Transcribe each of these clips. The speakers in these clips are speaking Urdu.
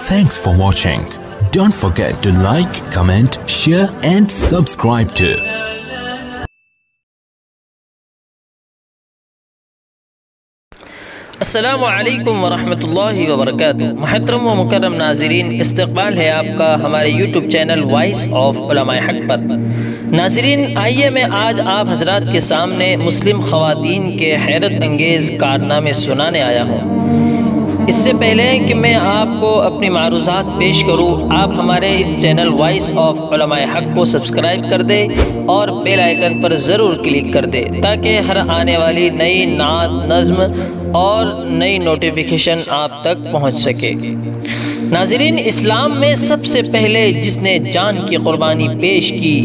Thanks for watching. Don't forget to like, comment, share and subscribe to. السلام علیکم ورحمۃ اللہ وبرکاتہ۔ محترم و مکرم ناظرین، استقبال ہے آپ کا ہمارے یوٹیوب چینل وائس آف علماء حق پر۔ ناظرین، آئیے میں آج آپ حضرات کے سامنے مسلم خواتین کے حیرت انگیز کارنامے سنانے آیا ہوں۔ اس سے پہلے کہ میں آپ کو اپنی معروضات پیش کروں، آپ ہمارے اس چینل وائس آف علماء حق کو سبسکرائب کر دے اور بیل آئیکن پر ضرور کلک کر دے تاکہ ہر آنے والی نئی نعت، نظم اور نئی نوٹیفیکیشن آپ تک پہنچ سکے۔ ناظرین، اسلام میں سب سے پہلے جس نے جان کی قربانی پیش کی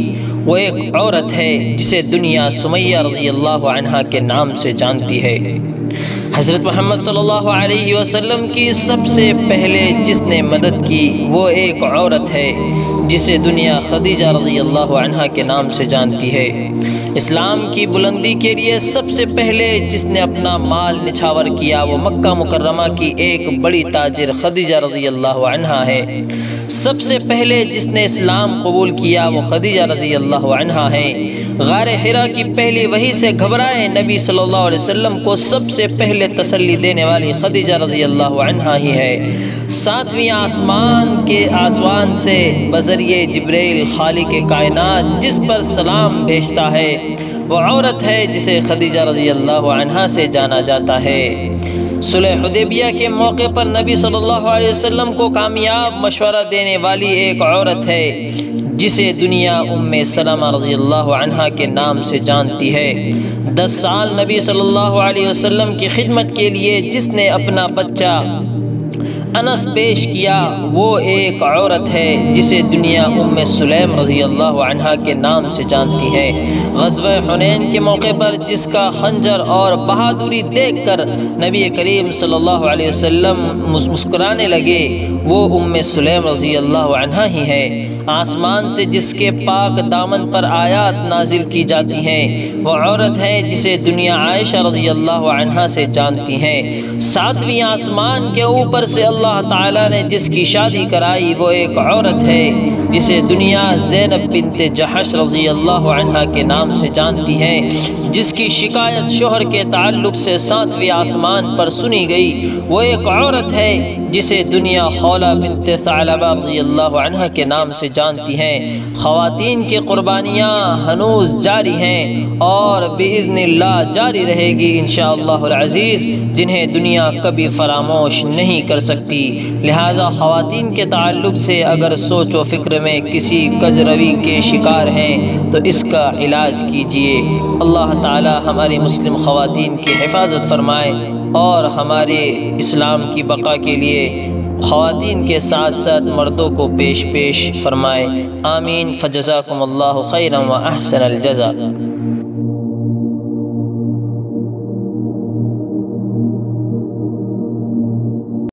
وہ ایک عورت ہے جسے دنیا سمیہ رضی اللہ عنہا کے نام سے جانتی ہے۔ حضرت محمد صلی اللہ علیہ وسلم کی سب سے پہلے جس نے مدد کی وہ ایک عورت ہے جسے دنیا خدیجہ رضی اللہ عنہا کے نام سے جانتی ہے۔ اسلام کی بلندی کے لیے سب سے پہلے جس نے اپنا مال نچھاور کیا وہ مکہ مکرمہ کی ایک بڑی تاجر خدیجہ رضی اللہ عنہا ہے۔ سب سے پہلے جس نے اسلام قبول کیا وہ خدیجہ رضی اللہ عنہا ہے۔ غار حرا کی پہلی وحی سے گھبرائے نبی صلی اللہ علیہ وسلم کو سب سے پہلے تسلی دینے والی خدیجہ رضی اللہ عنہا ہی ہے۔ ساتویں آسمان کے آسمان سے بذریعہ جبریل خالق کائنات جس پر سلام بھیجتا ہے وہ عورت ہے جسے خدیجہ رضی اللہ عنہا سے جانا جاتا ہے۔ صلح حدیبیہ کے موقع پر نبی صلی اللہ علیہ وسلم کو کامیاب مشورہ دینے والی ایک عورت ہے جسے دنیا ام سلمہ رضی اللہ عنہا کے نام سے جانتی ہے۔ 10 سال نبی صلی اللہ علیہ وسلم کی خدمت کے لیے جس نے اپنا بچہ انس پیش کیا وہ ایک عورت ہے جسے دنیا ام سلیم رضی اللہ عنہا کے نام سے جانتی ہے۔ غزوہ حنین کے موقع پر جس کا خنجر اور بہادری دیکھ کر نبی کریم صلی اللہ علیہ وسلم مسکرانے لگے وہ ام سلیم رضی اللہ عنہا ہی ہے۔ آسمان سے جس کے پاک دامن پر آیات نازل کی جاتی ہیں وہ عورت ہے جسے دنیا عائشہ رضی اللہ عنہا سے جانتی ہے۔ 7ویں آسمان کے اوپر سے اللہ تعالیٰ نے جس کی شادی کرائی وہ ایک عورت ہے جسے دنیا زینب بنت جحش رضی اللہ عنہا کے نام سے جانتی ہے۔ جس کی شکایت شوہر کے تعلق سے 7ویں آسمان پر سنی گئی وہ ایک عورت ہے جسے دنیا خولہ بنت ثعلبہ رضی اللہ عنہا کے نام سے جانتی ہیں۔ خواتین کی قربانیاں ہنوز جاری ہیں اور بإذن اللہ جاری رہے گی انشاءاللہ العزیز، جنہیں دنیا کبھی فراموش نہیں کر سکتی۔ لہذا خواتین کے تعلق سے اگر سوچ و فکر میں کسی کجروی کے شکار ہیں تو اس کا علاج کیجیے۔ اللہ تعالی ہماری مسلم خواتین کی حفاظت فرمائے اور ہمارے اسلام کی بقا کے لیے خواتین کے ساتھ ساتھ مردوں کو پیش فرمائے۔ آمین۔ فجزاکم اللہ خیرا و احسن الجزا۔